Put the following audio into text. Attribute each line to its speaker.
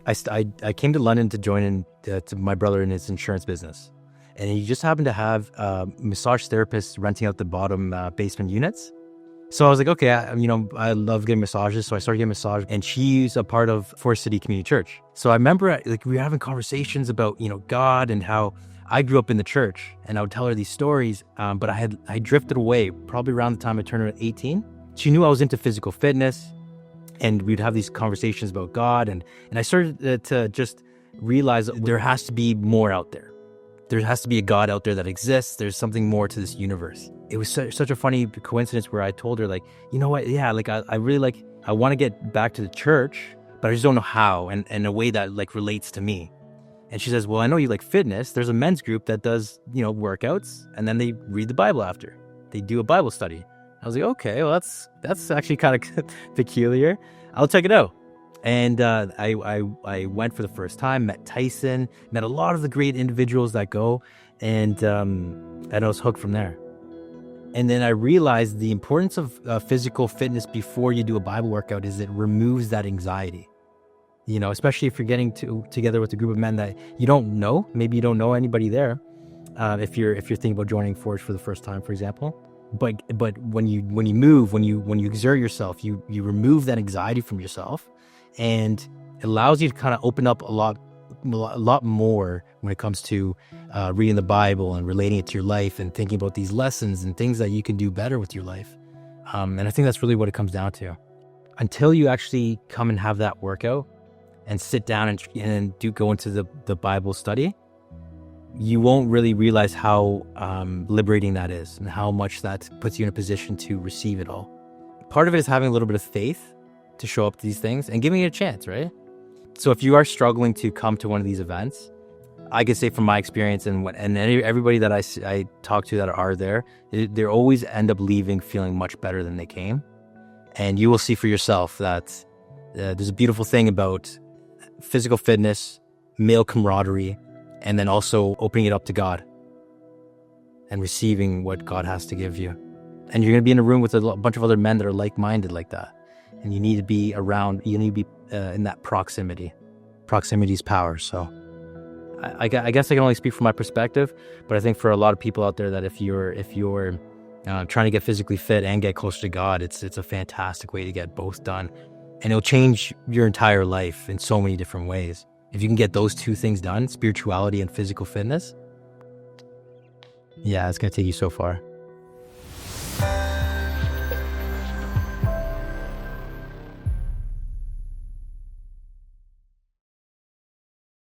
Speaker 1: I came to London to join to my brother in his insurance business. And he just happened to have massage therapists renting out the bottom basement units. So I was like, okay, I love getting massages. So I started getting massage, and she's a part of Forest City Community Church. So I remember we were having conversations about, God and how I grew up in the church, and I would tell her these stories. But I drifted away probably around the time I turned 18. She knew I was into physical fitness, and we'd have these conversations about God. And I started to just realize that there has to be more out there. There has to be a God out there that exists. There's something more to this universe. It was such a funny coincidence where I told her, you know what? Yeah, I really I want to get back to the church, but I just don't know how and in a way that relates to me. And she says, well, I know you like fitness. There's a men's group that does, workouts, and then they read the Bible after. They do a Bible study. I was like, okay, well, that's actually kind of peculiar. I'll check it out. And I went for the first time, met Tyson, met a lot of the great individuals that go, and I was hooked from there. And then I realized the importance of physical fitness before you do a Bible workout is it removes that anxiety. Especially if you're getting together with a group of men that you don't know, maybe you don't know anybody there. If you're thinking about joining Forge for the first time, for example. But when you move, when you exert yourself, you remove that anxiety from yourself. And it allows you to kind of open up a lot more when it comes to reading the Bible and relating it to your life and thinking about these lessons and things that you can do better with your life. And I think that's really what it comes down to. Until you actually come and have that workout and sit down and go into the Bible study, you won't really realize how liberating that is and how much that puts you in a position to receive it all. Part of it is having a little bit of faith to show up to these things and giving it a chance, right? So if you are struggling to come to one of these events, I can say from my experience and everybody that I talk to that are there, they always end up leaving feeling much better than they came. And you will see for yourself that there's a beautiful thing about physical fitness, male camaraderie, and then also opening it up to God and receiving what God has to give you. And you're going to be in a room with a bunch of other men that are like-minded like that. And you need to be around, you need to be in that proximity. Proximity is power. So I guess I can only speak from my perspective, but I think for a lot of people out there that if you're trying to get physically fit and get closer to God, it's a fantastic way to get both done. And it'll change your entire life in so many different ways. If you can get those two things done, spirituality and physical fitness, yeah, it's going to take you so far.